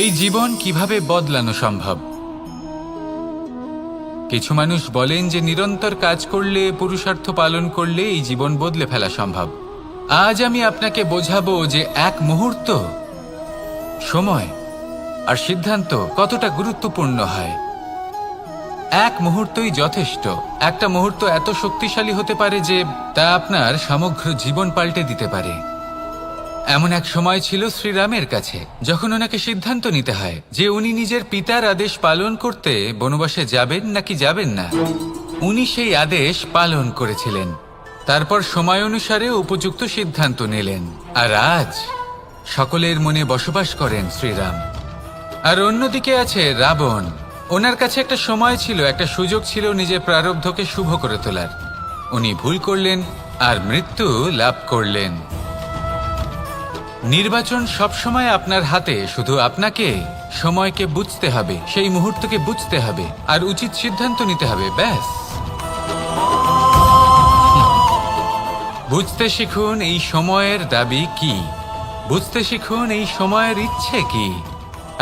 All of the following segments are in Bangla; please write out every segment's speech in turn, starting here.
এই জীবন কিভাবে বদলানো সম্ভব? কিছু মানুষ বলেন যে নিরন্তর কাজ করলে, পুরুষার্থ পালন করলে এই জীবন বদলে ফেলা সম্ভব। আজ আমি আপনাকে বোঝাবো যে এক মুহূর্ত, সময় আর সিদ্ধান্ত কতটা গুরুত্বপূর্ণ হয়। এক মুহূর্তই যথেষ্ট। একটা মুহূর্ত এত শক্তিশালী হতে পারে যে তা আপনার সমগ্র জীবন পাল্টে দিতে পারে। এমন এক সময় ছিল শ্রীরামের কাছে, যখন ওনাকে সিদ্ধান্ত নিতে হয় যে উনি নিজের পিতার আদেশ পালন করতে বনবাসে যাবেন নাকি যাবেন না। উনি সেই আদেশ পালন করেছিলেন, তারপর সময় অনুসারে উপযুক্ত সিদ্ধান্ত নিলেন। আর আজ সকলের মনে বসবাস করেন শ্রীরাম। আর অন্যদিকে আছে রাবণ। ওনার কাছে একটা সময় ছিল, একটা সুযোগ ছিল নিজের প্রারব্ধকে শুভ করে তোলার। উনি ভুল করলেন আর মৃত্যু লাভ করলেন। নির্বাচন সবসময় আপনার হাতে, শুধু আপনাকে সময়কে বুঝতে হবে, সেই মুহূর্তকে বুঝতে হবে আর উচিত সিদ্ধান্ত নিতে হবে, ব্যাস। বুঝতে শিখুন এই সময়ের দাবি কি, বুঝতে শিখুন এই সময়ের ইচ্ছে কি,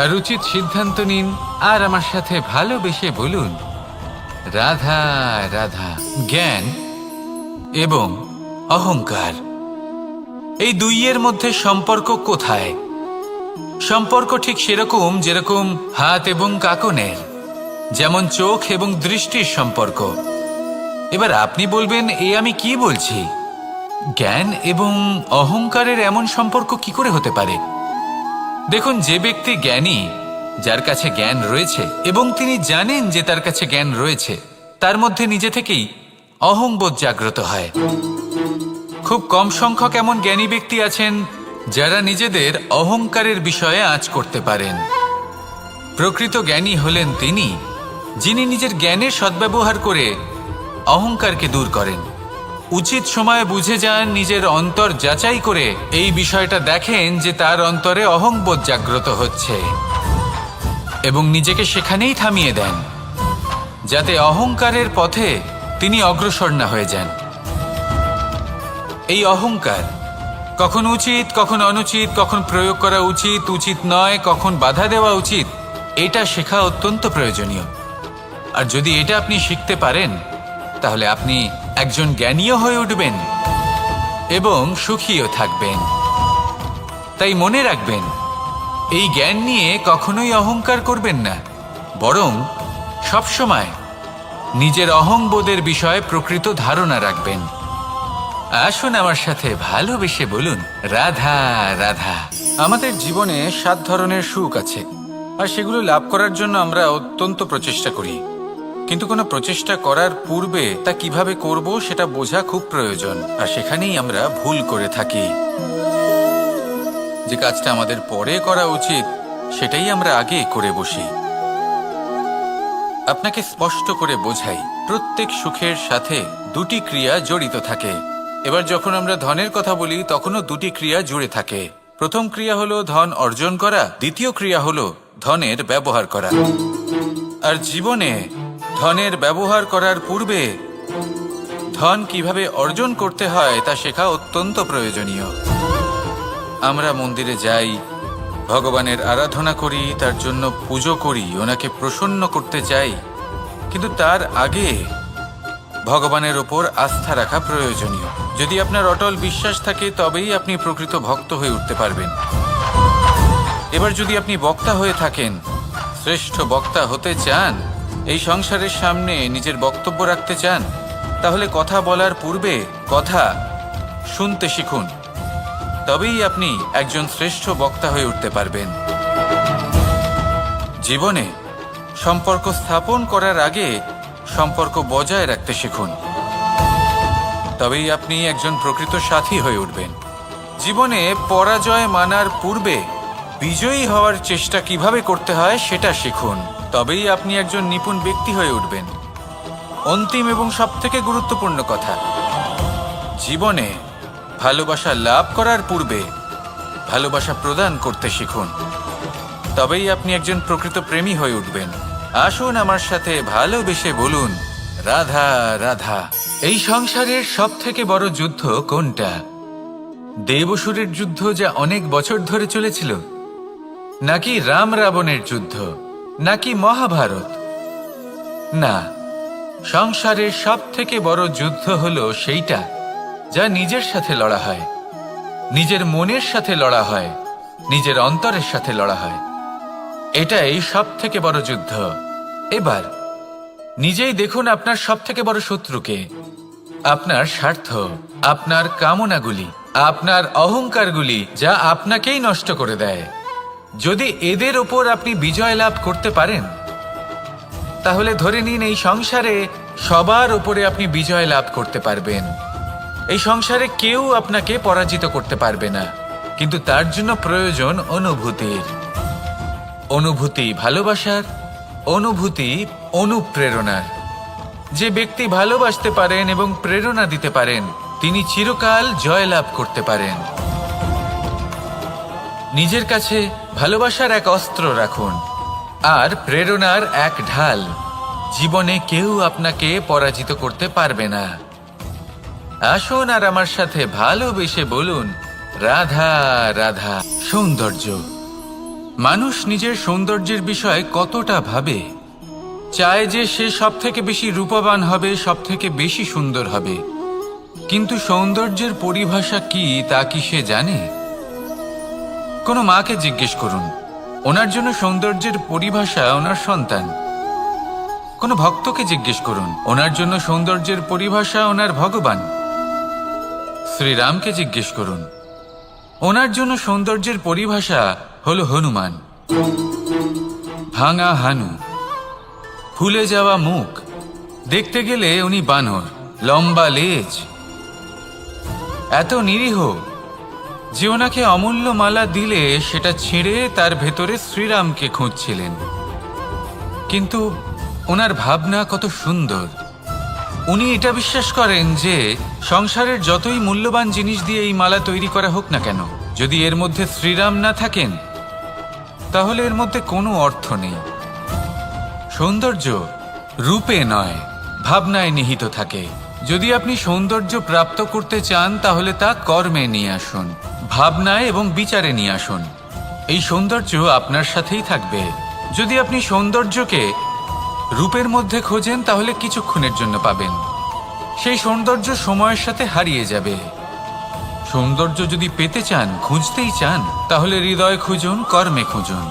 আর উচিত সিদ্ধান্ত নিন। আর আমার সাথে ভালোবেসে বলুন, রাধা রাধা। জ্ঞান এবং অহংকার, এই দুইয়ের মধ্যে সম্পর্ক কোথায়? সম্পর্ক ঠিক সেরকম যেরকম হাত এবং কাকনের, যেমন চোখ এবং দৃষ্টির সম্পর্ক। এবার আপনি বলবেন, আমি কি বলছি? জ্ঞান এবং অহংকারের এমন সম্পর্ক কি করে হতে পারে? দেখুন, যে ব্যক্তি জ্ঞানী, যার কাছে জ্ঞান রয়েছে এবং তিনি জানেন যে তার কাছে জ্ঞান রয়েছে, তার মধ্যে নিজে থেকেই অহংবোধ জাগ্রত হয়। খুব কম সংখ্যক এমন জ্ঞানী ব্যক্তি আছেন যারা নিজেদের অহংকারের বিষয়ে আঁচ করতে পারেন। প্রকৃত জ্ঞানী হলেন তিনি, যিনি নিজের জ্ঞানের সদ্ব্যবহার করে অহংকারকে দূর করেন। উচিত সময়ে বুঝে যান, নিজের অন্তর যাচাই করে এই বিষয়টা দেখেন যে তার অন্তরে অহংবোধ জাগ্রত হচ্ছে এবং নিজেকে সেখানেই থামিয়ে দেন, যাতে অহংকারের পথে তিনি অগ্রসর না হয়ে যান। এই অহংকার কখন উচিত, কখন অনুচিত, কখন প্রয়োগ করা উচিত, উচিত নয়, কখন বাধা দেওয়া উচিত, এটা শেখা অত্যন্ত প্রয়োজনীয়। আর যদি এটা আপনি শিখতে পারেন, তাহলে আপনি একজন জ্ঞানীও হয়ে উঠবেন এবং সুখীও থাকবেন। তাই মনে রাখবেন, এই জ্ঞান নিয়ে কখনোই অহংকার করবেন না, বরং সবসময় নিজের অহংবোধের বিষয়ে প্রকৃত ধারণা রাখবেন। আসুন আমার সাথে ভালোবেসে বলুন, রাধা রাধা। আমাদের জীবনে 7 ধরনের সুখ আছে, আর সেগুলো লাভ করার জন্য আমরা অত্যন্ত প্রচেষ্টা করি। কিন্তু কোনো প্রচেষ্টা করার পূর্বে তা কিভাবে করব সেটা বোঝা খুব প্রয়োজন, আর সেখানেই আমরা ভুল করে থাকি। যে কাজটা আমাদের পরে করা উচিত, সেটাই আমরা আগে করে বসি। আপনাকে স্পষ্ট করে বোঝাই, প্রত্যেক সুখের সাথে 2টি ক্রিয়া জড়িত থাকে। এবার যখন আমরা ধনের কথা বলি, তখনও 2টি ক্রিয়া জুড়ে থাকে। প্রথম ক্রিয়া হলো ধন অর্জন করা, দ্বিতীয় ক্রিয়া হলো ধনের ব্যবহার করা। আর জীবনে ধনের ব্যবহার করার পূর্বে ধন কিভাবে অর্জন করতে হয় তা শেখা অত্যন্ত প্রয়োজনীয়। আমরা মন্দিরে যাই, ভগবানের আরাধনা করি, তার জন্য পুজো করি, ওনাকে প্রসন্ন করতে চাই, কিন্তু তার আগে ভগবানের ওপর আস্থা রাখা প্রয়োজনীয়। যদি আপনার অটল বিশ্বাস থাকে, তবেই আপনি প্রকৃত ভক্ত হয়ে উঠতে পারবেন। এবার যদি আপনি বক্তা হয়ে থাকেন, শ্রেষ্ঠ বক্তা হতে চান, এই সংসারের সামনে নিজের বক্তব্য রাখতে চান, তাহলে কথা বলার পূর্বে কথা শুনতে শিখুন। তবেই আপনি একজন শ্রেষ্ঠ বক্তা হয়ে উঠতে পারবেন। জীবনে সম্পর্ক স্থাপন করার আগে সম্পর্ক বজায় রাখতে শিখুন, তবেই আপনি একজন প্রকৃত সাথী হয়ে উঠবেন। জীবনে পরাজয় মানার পূর্বে বিজয়ী হওয়ার চেষ্টা কিভাবে করতে হয় সেটা শিখুন, তবেই আপনি একজন নিপুণ ব্যক্তি হয়ে উঠবেন। অন্তিম এবং সবথেকে গুরুত্বপূর্ণ কথা, জীবনে ভালোবাসা লাভ করার পূর্বে ভালোবাসা প্রদান করতে শিখুন, তবেই আপনি একজন প্রকৃত প্রেমী হয়ে উঠবেন। আসুন আমার সাথে ভালোবেসে বলুন, রাধা রাধা। এই সংসারের সবথেকে বড় যুদ্ধ কোনটা? দেব অসুরের যুদ্ধ, যা অনেক বছর ধরে চলেছিল, নাকি রাম রাবণের যুদ্ধ, নাকি মহাভারত? না, সংসারের সব থেকে বড় যুদ্ধ হলো সেইটা যা নিজের সাথে লড়া হয়, নিজের মনের সাথে লড়া হয়, নিজের অন্তরের সাথে লড়া হয়। এটাই সব থেকে বড় যুদ্ধ। এবার নিজেই দেখুন আপনার সব থেকে বড় শত্রুকে। আপনার স্বার্থ, আপনার কামনাগুলি, আপনার অহংকারগুলি, যা আপনাকেই নষ্ট করে দেয়। যদি এদের ওপর আপনি বিজয় লাভ করতে পারেন, তাহলে ধরে নিন এই সংসারে সবার ওপরে আপনি বিজয় লাভ করতে পারবেন। এই সংসারে কেউ আপনাকে পরাজিত করতে পারবে না। কিন্তু তার জন্য প্রয়োজন অনুভূতির। অনুভূতি ভালোবাসার, অনুভূতি অনুপ্রেরণার। যে ব্যক্তি ভালোবাসতে পারেন এবং প্রেরণা দিতে পারেন, তিনি চিরকাল জয়লাভ করতে পারেন। নিজের কাছে ভালোবাসার এক অস্ত্র রাখুন আর প্রেরণার এক ঢাল। জীবনে কেউ আপনাকে পরাজিত করতে পারবে না। আসুন আর আমার সাথে ভালোবেসে বলুন, রাধা রাধা। সৌন্দর্য। মানুষ নিজের সৌন্দর্যের বিষয়ে কতটা ভাবে, চায় যে সে সব থেকে বেশি রূপবান হবে, সব থেকে বেশি সুন্দর হবে। কিন্তু সৌন্দর্যের পরিভাষা কি তা কি সে জানে? কোনো মাকে জিজ্ঞেস করুন, ওনার জন্য সৌন্দর্যের পরিভাষা ওনার সন্তান। কোনো ভক্তকে জিজ্ঞেস করুন, ওনার জন্য সৌন্দর্যের পরিভাষা ওনার ভগবান। শ্রীরামকে জিজ্ঞেস করুন, ওনার জন্য সৌন্দর্যের পরিভাষা হলো হনুমান। ভাঙা হানু, ফুলে যাওয়া মুখ, দেখতে গেলে উনি বানর, লম্বা লেজ, এত নিরীহ যে ওনাকে অমূল্য মালা দিলে সেটা ছিঁড়ে তার ভেতরে শ্রীরামকে খুঁজছিলেন। কিন্তু ওনার ভাবনা কত সুন্দর। উনি এটা বিশ্বাস করেন যে সংসারের যতই মূল্যবান জিনিস দিয়ে এই মালা তৈরি করা হোক না কেন, যদি এর মধ্যে শ্রীরাম না থাকেন তাহলে এর মধ্যে কোনো অর্থ নেই। সৌন্দর্য রূপে নয়, ভাবনায় নিহিত থাকে। যদি আপনি সৌন্দর্য প্রাপ্ত করতে চান তাহলে তা কর্মে নিয়ে আসুন, ভাবনায় এবং বিচারে নিয়ে আসুন। এই সৌন্দর্য আপনার সাথেই থাকবে। যদি আপনি সৌন্দর্যকে রূপের মধ্যে খোঁজেন তাহলে কিছুক্ষণের জন্য পাবেন, সেই সৌন্দর্য সময়ের সাথে হারিয়ে যাবে। সৌন্দর্য যদি পেতে চান, খুঁজতেই চান, তাহলে হৃদয় খুঁজুন, কর্মে খুঁজুন।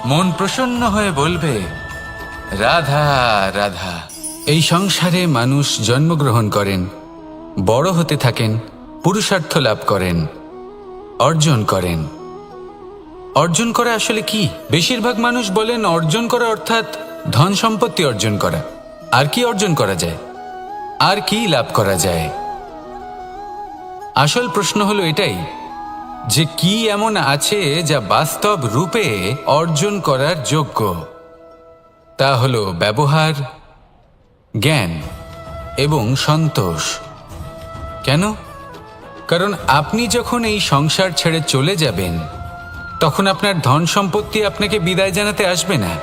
মন প্রসন্ন হয়ে বলবে, রাধা রাধা। এই সংসারে মানুষ জন্মগ্রহণ করেন, বড় হতে থাকেন, পুরুষার্থ লাভ করেন, অর্জন করেন। অর্জন করা আসলে কি? বেশিরভাগ মানুষ বলেন অর্জন করা অর্থাৎ ধন সম্পত্তি অর্জন করা। আর কি অর্জন করা যায়? আর কি লাভ করা যায়? আসল প্রশ্ন হলো এটাই যে কি এমন আছে যা বাস্তব রূপে অর্জন করার যোগ্য। তা হলো ব্যবহার, জ্ঞান এবং সন্তোষ। কেন? কারণ আপনি যখন এই সংসার ছেড়ে চলে যাবেন তখন আপনার ধন সম্পত্তি আপনাকে বিদায় জানাতে আসবে না।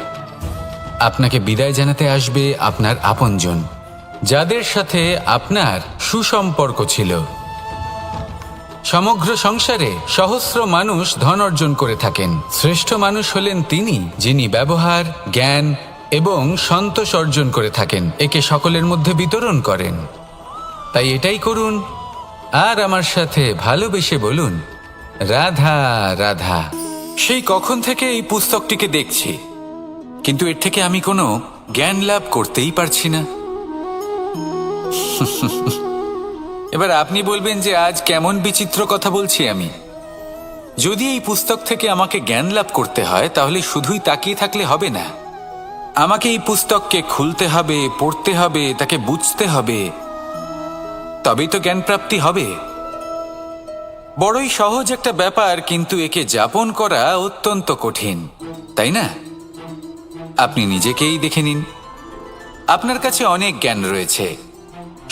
আপনাকে বিদায় জানাতে আসবে আপনার আপনজন, যাদের সাথে আপনার সুসম্পর্ক ছিল। সমগ্র সংসারে সহস্র মানুষ ধন অর্জন করে থাকেন। শ্রেষ্ঠ মানুষ হলেন তিনি যিনি ব্যবহার, জ্ঞান এবং সন্তোষ অর্জন করে থাকেন, একে সকলের মধ্যে বিতরণ করেন। তাই এটাই করুন আর আমার সাথে ভালোবেসে বলুন, রাধা রাধা। সেই কখন থেকে এই পুস্তকটিকে দেখছি, কিন্তু এর থেকে আমি কোনো জ্ঞান লাভ করতেই পারছি না। এবার আপনি বলবেন যে আজ কেমন বিচিত্র কথা বলছি আমি। যদি এই পুস্তক থেকে আমাকে জ্ঞান লাভ করতে হয় তাহলে শুধুই তাকিয়ে থাকলে হবে না। আমাকে এই পুস্তককে খুলতে হবে, পড়তে হবে, তাকে বুঝতে হবে, তবেই তো জ্ঞান প্রাপ্তি হবে। বড়ই সহজ একটা ব্যাপার, কিন্তু একে যাপন করা অত্যন্ত কঠিন, তাই না? আপনি নিজেকেই দেখে নিন। আপনার কাছে অনেক জ্ঞান রয়েছে।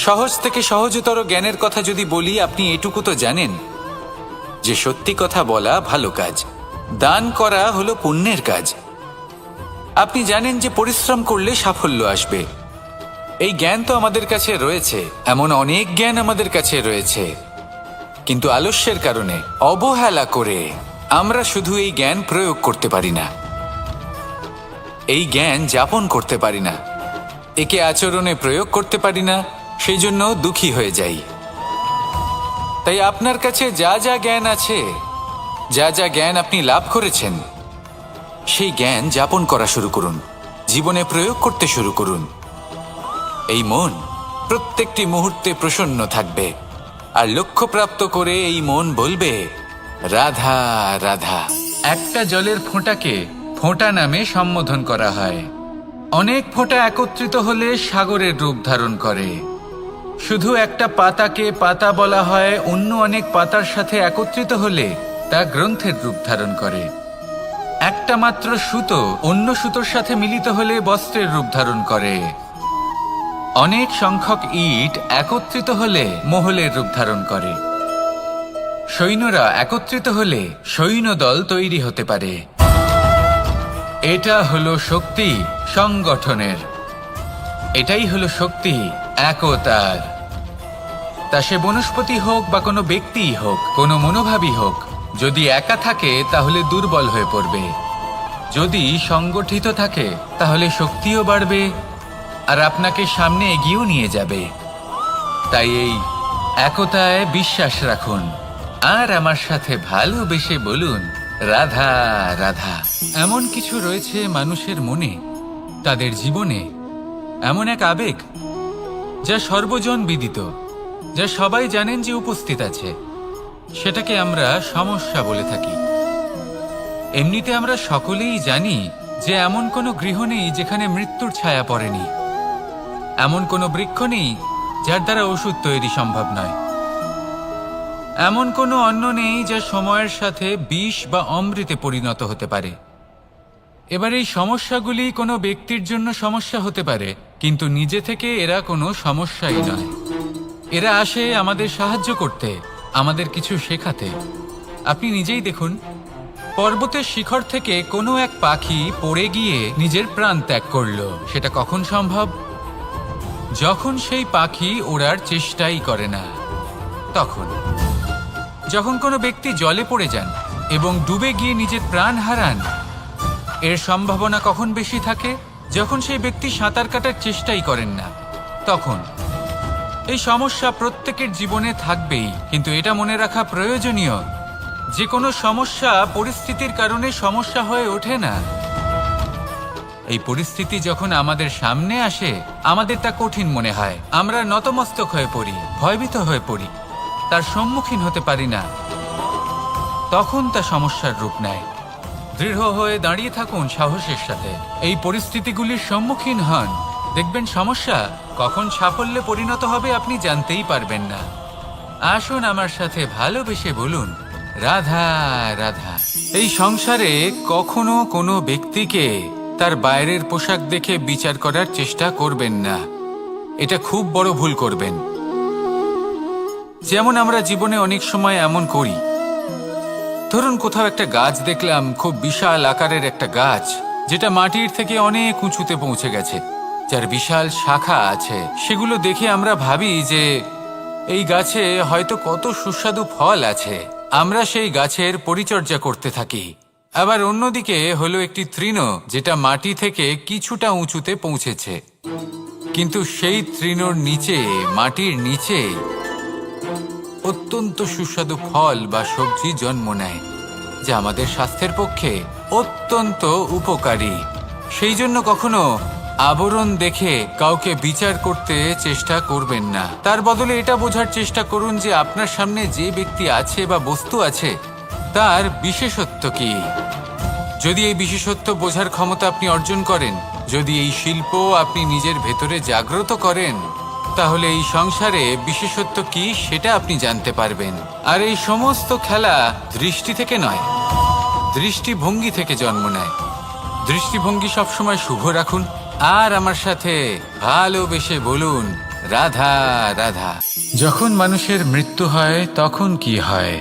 সহজ থেকে সহজতর জ্ঞানের কথা যদি বলি, আপনি এটুকু তো জানেন যে সত্যি কথা বলা ভালো কাজ, দান করা হলো পুণ্যের কাজ। আপনি জানেন যে পরিশ্রম করলে সাফল্য আসবে। এই জ্ঞান তো আমাদের কাছে রয়েছে, এমন অনেক জ্ঞান আমাদের কাছে রয়েছে, কিন্তু আলস্যের কারণে, অবহেলা করে আমরা শুধু এই জ্ঞান প্রয়োগ করতে পারি না, এই জ্ঞান যাপন করতে পারি না, একে আচরণে প্রয়োগ করতে পারি না, সেই জন্য দুঃখী হয়ে যাই। তাই আপনার কাছে যা যা জ্ঞান আছে, যা যা জ্ঞান আপনি লাভ করেছেন, সেই জ্ঞান যাপন করা শুরু করুন, জীবনে প্রয়োগ করতে শুরু করুন। এই মন প্রত্যেকটি মুহূর্তে প্রসন্ন থাকবে, আর লক্ষ্যপ্রাপ্ত করে এই মন বলবে, রাধা রাধা। একটা জলের ফোঁটাকে ফোঁটা নামে সম্বোধন করা হয়। অনেক ফোঁটা একত্রিত হলে সাগরের রূপ ধারণ করে। শুধু একটা পাতাকে পাতা বলা হয়, অন্য অনেক পাতার সাথে একত্রিত হলে তা গ্রন্থের রূপ ধারণ করে। একটা মাত্র সুতো অন্য সুতোর সাথে মিলিত হলে বস্ত্রের রূপ ধারণ করে। অনেক সংখ্যক ইট একত্রিত হলে মহলের রূপ ধারণ করে। সৈন্যরা একত্রিত হলে সৈন্যদল তৈরি হতে পারে। এটা হলো শক্তি সংগঠনের, এটাই হলো শক্তি একতার। তা সে বনস্পতি হোক বা কোনো ব্যক্তিই হোক, কোনো মনোভাবই হোক, যদি একা থাকে তাহলে দুর্বল হয়ে পড়বে। যদি সংগঠিত থাকে তাহলে শক্তিও বাড়বে, আর আপনাকে সামনে এগিয়েও নিয়ে যাবে। তাই এই একতায় বিশ্বাস রাখুন, আর আমার সাথে ভালোবেসে বলুন, রাধা রাধা। এমন কিছু রয়েছে মানুষের মনে, তাদের জীবনে এমন এক আবেগ যা সর্বজন বিদিত, যা সবাই জানেন যে উপস্থিত আছে। সেটাকে আমরা সমস্যা বলে থাকি। এমনিতে আমরা সকলেই জানি যে এমন কোনো গৃহ নেই যেখানে মৃত্যুর ছায়া পড়েনি, এমন কোনো বৃক্ষ নেই যার দ্বারা ওষুধ তৈরি সম্ভব নয়, এমন কোনো অন্ন নেই যা সময়ের সাথে বিষ বা অমৃতে পরিণত হতে পারে। এবার এই সমস্যাগুলি কোনো ব্যক্তির জন্য সমস্যা হতে পারে, কিন্তু নিজে থেকে এরা কোনো সমস্যাই নয়। এরা আসে আমাদের সাহায্য করতে, আমাদের কিছু শেখাতে। আপনি নিজেই দেখুন, পর্বতের শিখর থেকে কোনো এক পাখি পড়ে গিয়ে নিজের প্রাণ ত্যাগ করলো। সেটা কখন সম্ভব? যখন সেই পাখি ওড়ার চেষ্টাই করে না। তখন যখন কোনো ব্যক্তি জলে পড়ে যান এবং ডুবে গিয়ে নিজের প্রাণ হারান, এর সম্ভাবনা কখন বেশি থাকে? যখন সেই ব্যক্তি সাঁতার কাটার চেষ্টাই করেন না। তখন এই সমস্যা প্রত্যেকের জীবনে থাকবেই, কিন্তু এটা মনে রাখা প্রয়োজনীয় যে কোনো সমস্যা পরিস্থিতির কারণে সমস্যা হয়ে ওঠে না। এই পরিস্থিতি যখন আমাদের সামনে আসে, আমাদের তা কঠিন মনে হয়, আমরা নতমস্তক হয়ে পড়ি, ভয়ভীত হয়ে পড়ি, তার সম্মুখীন হতে পারি না। তখন তা সমস্যার রূপ নেয়। দৃঢ় হয়ে দাঁড়িয়ে থাকুন সাহসের সাথে, এই পরিস্থিতিগুলির সম্মুখীন হন, দেখবেন সমস্যা কখন সাফল্যে পরিণত হবে আপনি জানতেই পারবেন না। আসুন আমার সাথে ভালোবেসে বলুন, রাধা রাধা। এই সংসারে কখনো কোনো ব্যক্তিকে তার বাইরের পোশাক দেখে বিচার করার চেষ্টা করবেন না, এটা খুব বড় ভুল করবেন। যেমন আমরা জীবনে অনেক সময় এমন করি, ধরুন কোথাও একটা গাছ দেখলাম, খুব বিশাল আকারের একটা গাছ, যেটা মাটির থেকে অনেক উঁচুতে পৌঁছে গেছে, যার বিশাল শাখা আছে। সেগুলো দেখে আমরা ভাবি যে এই গাছে হয়তো কত সুস্বাদু ফল আছে, আমরা সেই গাছের পরিচর্যা করতে থাকি। আবার অন্যদিকে হলো একটি তৃণ, যেটা মাটি থেকে কিছুটা উঁচুতে পৌঁছেছে, কিন্তু সেই তৃণর নিচে, মাটির নিচে অত্যন্ত সুস্বাদু ফল বা সবজি জন্ম নেয়, যা আমাদের স্বাস্থ্যের পক্ষে অত্যন্ত উপকারী। সেই জন্য কখনো আবরণ দেখে কাউকে বিচার করতে চেষ্টা করবেন না। তার বদলে এটা বোঝার চেষ্টা করুন যে আপনার সামনে যে ব্যক্তি আছে বা বস্তু আছে, তার বিশেষত্ব কি। যদি এই বিশেষত্ব বোঝার ক্ষমতা আপনি অর্জন করেন, যদি এই শিল্প আপনি নিজের ভেতরে জাগ্রত করেন, তাহলে এই সংসারে বিশেষত্ব কি সেটা আপনি জানতে পারবেন। আর এই সমস্ত খেলা দৃষ্টি থেকে নয়, দৃষ্টিভঙ্গি থেকে জন্ম নেয়। দৃষ্টিভঙ্গি সবসময় শুভ রাখুন, আর আমার সাথে ভালোবেসে বলুন, রাধা রাধা। যখন মানুষের মৃত্যু হয় তখন কি হয়?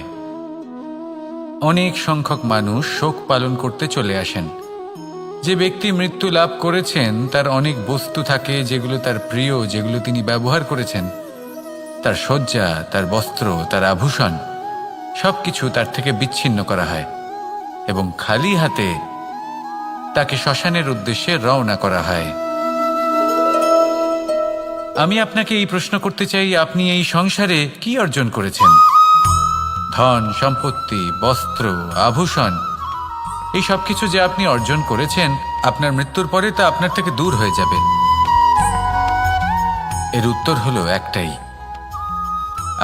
অনেক সংখ্যক মানুষ শোক পালন করতে চলে আসেন। যে ব্যক্তি মৃত্যু লাভ করেছেন তার অনেক বস্তু থাকে যেগুলো তার প্রিয়, যেগুলো তিনি ব্যবহার করেছেন। তার শয্যা, তার বস্ত্র, তার আভূষণ, সবকিছু তার থেকে বিচ্ছিন্ন করা হয়। এবং খালি হাতে তাকে শ্মশানের উদ্দেশ্যে রওনা করা হয়। আমি আপনাকে এই প্রশ্ন করতে চাই, আপনি এই সংসারে কি অর্জন করেছেন? ধন, সম্পত্তি, বস্ত্র, আভূষণ, এই সব কিছু যে আপনি অর্জন করেছেন, আপনার মৃত্যুর পরে তা আপনার থেকে দূর হয়ে যাবে। এর উত্তর হলো একটাই,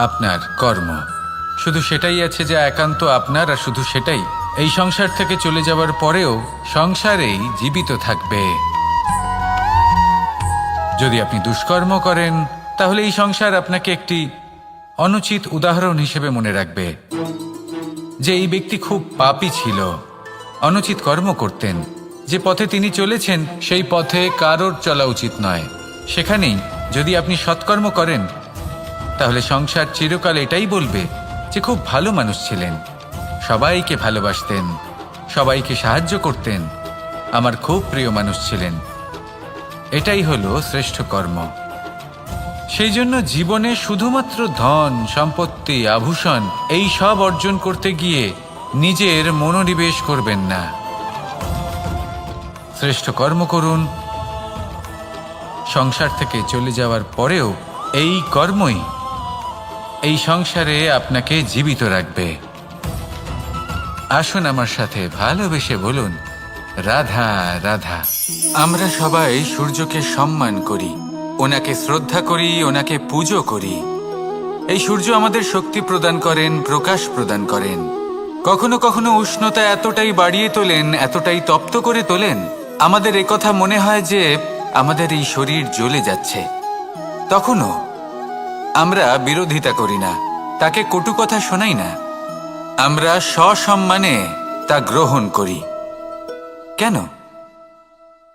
আপনার কর্ম। শুধু সেটাই আছে যা একান্ত আপনার, আর শুধু সেটাই এই সংসার থেকে চলে যাওয়ার পরেও সংসারেই জীবিত থাকবে। যদি আপনি দুষ্কর্ম করেন, তাহলে এই সংসার আপনাকে একটি অনুচিত উদাহরণ হিসেবে মনে রাখবে যে এই ব্যক্তি খুব পাপী ছিল, অনুচিত কর্ম করতেন। যে পথে তিনি চলেছেন সেই পথে কারোর চলা উচিত নয়। সেখানেই যদি আপনি সৎকর্ম করেন, তাহলে সংসার চিরকাল এটাই বলবে যে খুব ভালো মানুষ ছিলেন, সবাইকে ভালোবাসতেন, সবাইকে সাহায্য করতেন, আমার খুব প্রিয় মানুষ ছিলেন। এটাই হলো শ্রেষ্ঠ কর্ম। সেই জন্য জীবনে শুধুমাত্র ধন, সম্পত্তি, আভূষণ এই সব অর্জন করতে গিয়ে নিজের মনোনিবেশ করবেন না। শ্রেষ্ঠ কর্ম করুন। সংসার থেকে চলে যাওয়ার পরেও এই কর্মই এই সংসারে আপনাকে জীবিত রাখবে। আসুন আমার সাথে ভালোবেসে বলুন, রাধা রাধা। আমরা সবাই সূর্যকে সম্মান করি, ওনাকে শ্রদ্ধা করি, ওনাকে পুজো করি। এই সূর্য আমাদের শক্তি প্রদান করেন, প্রকাশ প্রদান করেন। কখনো কখনো উষ্ণতা এতটাই বাড়িয়ে তোলেন, এতটাই তপ্ত করে তোলেন, আমাদের একথা মনে হয় যে আমাদের এই শরীর জ্বলে যাচ্ছে। তখনও আমরা বিরোধিতা করি না, তাকে কটু কথা শোনাই না, আমরা সসম্মানে তা গ্রহণ করি। কেন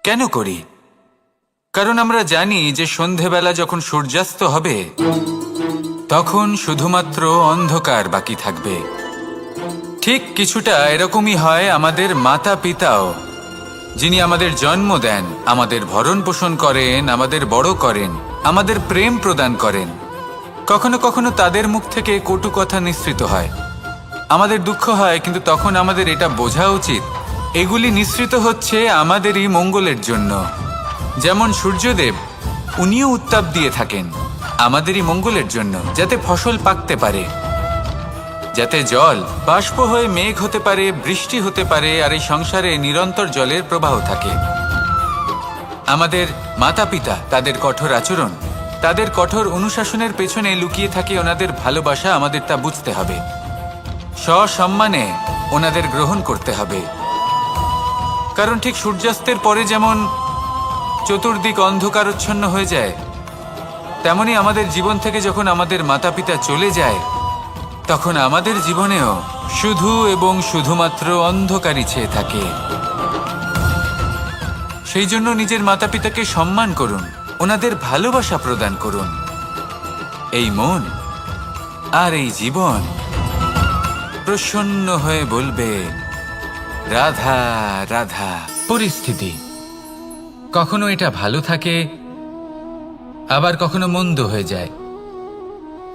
কেন করি? কারণ আমরা জানি যে সন্ধেবেলা যখন সূর্যাস্ত হবে, তখন শুধুমাত্র অন্ধকার বাকি থাকবে। ঠিক কিছুটা এরকমই হয় আমাদের মাতা পিতাও, যিনি আমাদের জন্ম দেন, আমাদের ভরণ পোষণ করেন, আমাদের বড় করেন, আমাদের প্রেম প্রদান করেন। কখনো কখনো তাদের মুখ থেকে কটু কথা নিঃসৃত হয়, আমাদের দুঃখ হয়, কিন্তু তখন আমাদের এটা বোঝা উচিত এগুলি নিঃসৃত হচ্ছে আমাদেরই মঙ্গলের জন্য। যেমন সূর্যদেব, উনিও উত্তাপ দিয়ে থাকেন আমাদেরই মঙ্গলের জন্য, যাতে ফসল পাকতে পারে, যাতে জল বাষ্প হয়ে মেঘ হতে পারে, বৃষ্টি হতে পারে, আর এই সংসারে নিরন্তর জলের প্রবাহ থাকে। আমাদের মাতা পিতা, তাদের কঠোর আচরণ, তাদের কঠোর অনুশাসনের পেছনে লুকিয়ে থাকে ওনাদের ভালোবাসা। আমাদের তা বুঝতে হবে, সসম্মানে ওনাদের গ্রহণ করতে হবে। কারণ ঠিক সূর্যাস্তের পরে যেমন চতুর্দিক অন্ধকারচ্ছন্ন হয়ে যায়, তেমনি আমাদের জীবন থেকে যখন আমাদের মাতা পিতা চলে যায়, তখন আমাদের জীবনেও শুধু এবং শুধুমাত্র অন্ধকারই ছেয়ে থাকে। সেই জন্য নিজের মাতা পিতাকে সম্মান করুন, ওনাদের ভালোবাসা প্রদান করুন। এই মন আর এই জীবন প্রসন্ন হয়ে বলবে, রাধা রাধা। পরিস্থিতি কখনো এটা ভালো থাকে, আবার কখনো মন্দ হয়ে যায়।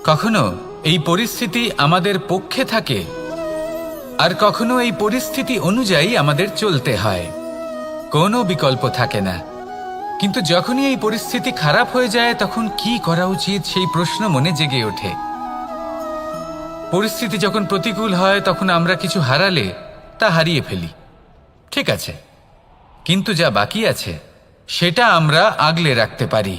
কখনো এই পরিস্থিতি আমাদের পক্ষে থাকে, আর কখনো এই পরিস্থিতি অনুযায়ী আমাদের চলতে হয়। কোনো বিকল্প থাকে না। কিন্তু যখনই এই পরিস্থিতি খারাপ হয়ে যায়, তখন কি করা উচিত সেই প্রশ্ন মনে জেগে ওঠে। পরিস্থিতি যখন প্রতিকূল হয়, তখন আমরা কিছু হারালে তা হারিয়ে ফেলি, ঠিক আছে, কিন্তু যা বাকি আছে সেটা আমরা আগলে রাখতে পারি।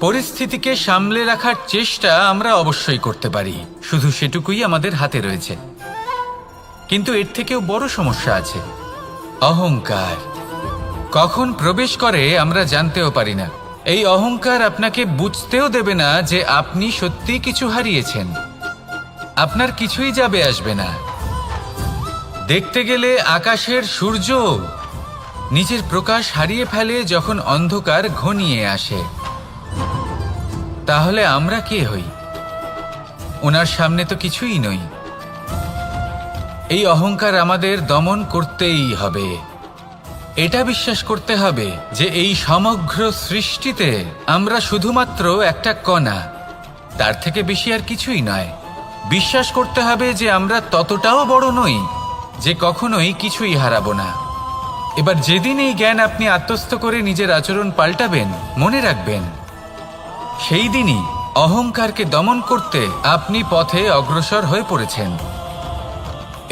পরিস্থিতিকে সামলে রাখার চেষ্টা আমরা অবশ্যই করতে পারি, শুধু সেটুকুই আমাদের হাতে রয়েছে। কিন্তু এর থেকেও বড় সমস্যা আছে, অহংকার। কখন প্রবেশ করে আমরা জানতেও পারি না। এই অহংকার আপনাকে বুঝতেও দেবে না যে আপনি সত্যি কিছু হারিয়েছেন। আপনার কিছুই যাবে আসবে না। দেখতে গেলে আকাশের সূর্য নিজের প্রকাশ হারিয়ে ফেলে যখন অন্ধকার ঘনিয়ে আসে। তাহলে আমরা কে হই? ওনার সামনে তো কিছুই নই। এই অহংকার আমাদের দমন করতেই হবে। এটা বিশ্বাস করতে হবে যে এই সমগ্র সৃষ্টিতে আমরা শুধুমাত্র একটা কণা, তার থেকে বেশি আর কিছুই নয়। বিশ্বাস করতে হবে যে আমরা ততটাও বড় নই যে কখনোই কিছুই হারাবো না। এবার যেদিন এই জ্ঞান আপনি আত্মস্থ করে নিজের আচরণ পাল্টাবেন, মনে রাখবেন সেই দিনই অহংকারকে দমন করতে আপনি পথে অগ্রসর হয়ে পড়েছেন।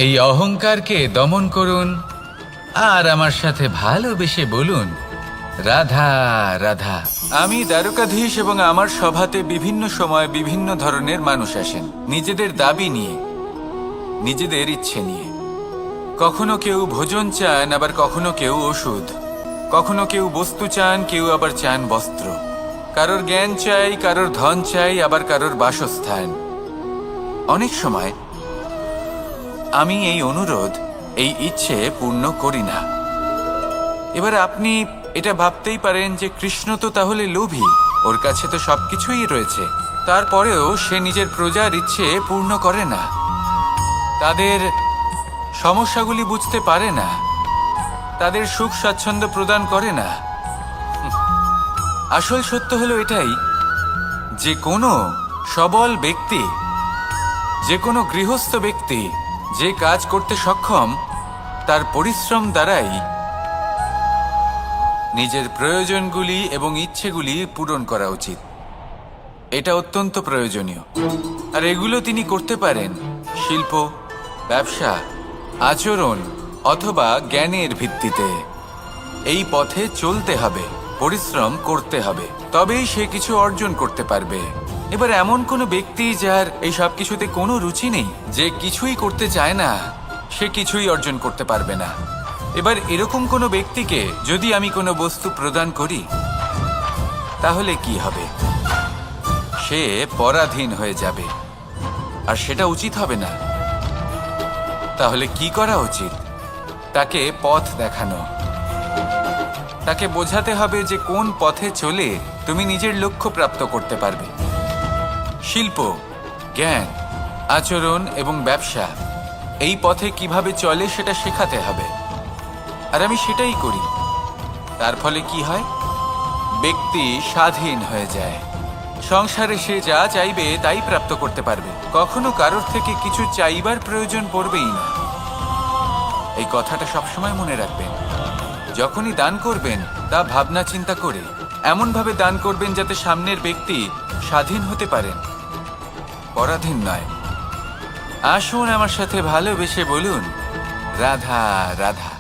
এই অহংকারকে দমন করুন আর আমার সাথে ভালোবেসে বলুন, রাধা রাধা। আমি দ্বারকাধীশ এবং আমার সভাতে বিভিন্ন সময় বিভিন্ন ধরনের মানুষ আসেন, নিজেদের দাবি নিয়ে, নিজেদের ইচ্ছে নিয়ে। কখনো কেউ ভোজন চান, আবার কখনো কেউ ওষুধ, কখনো কেউ বস্তু চান, কেউ আবার চান বস্ত্র। কারোর জ্ঞান চাই, কারোর ধন চাই, আবার কারোর বাসস্থান। অনেক সময় আমি এই অনুরোধ, এই ইচ্ছে পূর্ণ করি না। এবার আপনি এটা ভাবতেই পারেন যে কৃষ্ণ তো তাহলে লোভী, ওর কাছে তো সবকিছুই রয়েছে, তারপরেও সে নিজের প্রজার ইচ্ছে পূর্ণ করে না, তাদের সমস্যাগুলি বুঝতে পারে না, তাদের সুখ স্বাচ্ছন্দ্য প্রদান করে না। আসল সত্য হলো এটাই যে কোনো সবল ব্যক্তি, যে কোনো গৃহস্থ ব্যক্তি যে কাজ করতে সক্ষম, তার পরিশ্রম দ্বারাই নিজের প্রয়োজনগুলি এবং ইচ্ছেগুলি পূরণ করা উচিত। এটা অত্যন্ত প্রয়োজনীয়। আর এগুলো তিনি করতে পারেন শিল্প, ব্যবসা, আচরণ অথবা জ্ঞানের ভিত্তিতে। এই পথে চলতে হবে, পরিশ্রম করতে হবে, তবেই সে কিছু অর্জন করতে পারবে। এবার এমন কোনো ব্যক্তি যার এই সব কিছুতে কোনো রুচি নেই, যে কিছুই করতে চায় না, সে কিছুই অর্জন করতে পারবে না। এবার এরকম কোনো ব্যক্তিকে যদি আমি কোনো বস্তু প্রদান করি, তাহলে কি হবে? সে পরাধীন হয়ে যাবে, আর সেটা উচিত হবে না। তাহলে কি করা উচিত? তাকে পথ দেখানো, তাকে বোঝাতে হবে যে কোন পথে চলে তুমি নিজের লক্ষ্য প্রাপ্ত করতে পারবে। শিল্প, জ্ঞান, আচরণ এবং ব্যবসা, এই পথে কিভাবে চলে সেটা শেখাতে হবে। আর আমি সেটাই করি। তার ফলে কি হয়? ব্যক্তি স্বাধীন হয়ে যায়। সংসারে সে যা চাইবে তাই প্রাপ্ত করতে পারবে, কখনো কারোর থেকে কিছু চাইবার প্রয়োজন পড়বেই না। এই কথাটা সবসময় মনে রাখবেন। যখনই দান করবেন তা ভাবনা চিন্তা করে এমনভাবে দান করবেন যাতে সামনের ব্যক্তি স্বাধীন হতে পারেন, পরাধীন নয়। আসুন আমার সাথে ভালোবেসে বলুন, রাধা রাধা।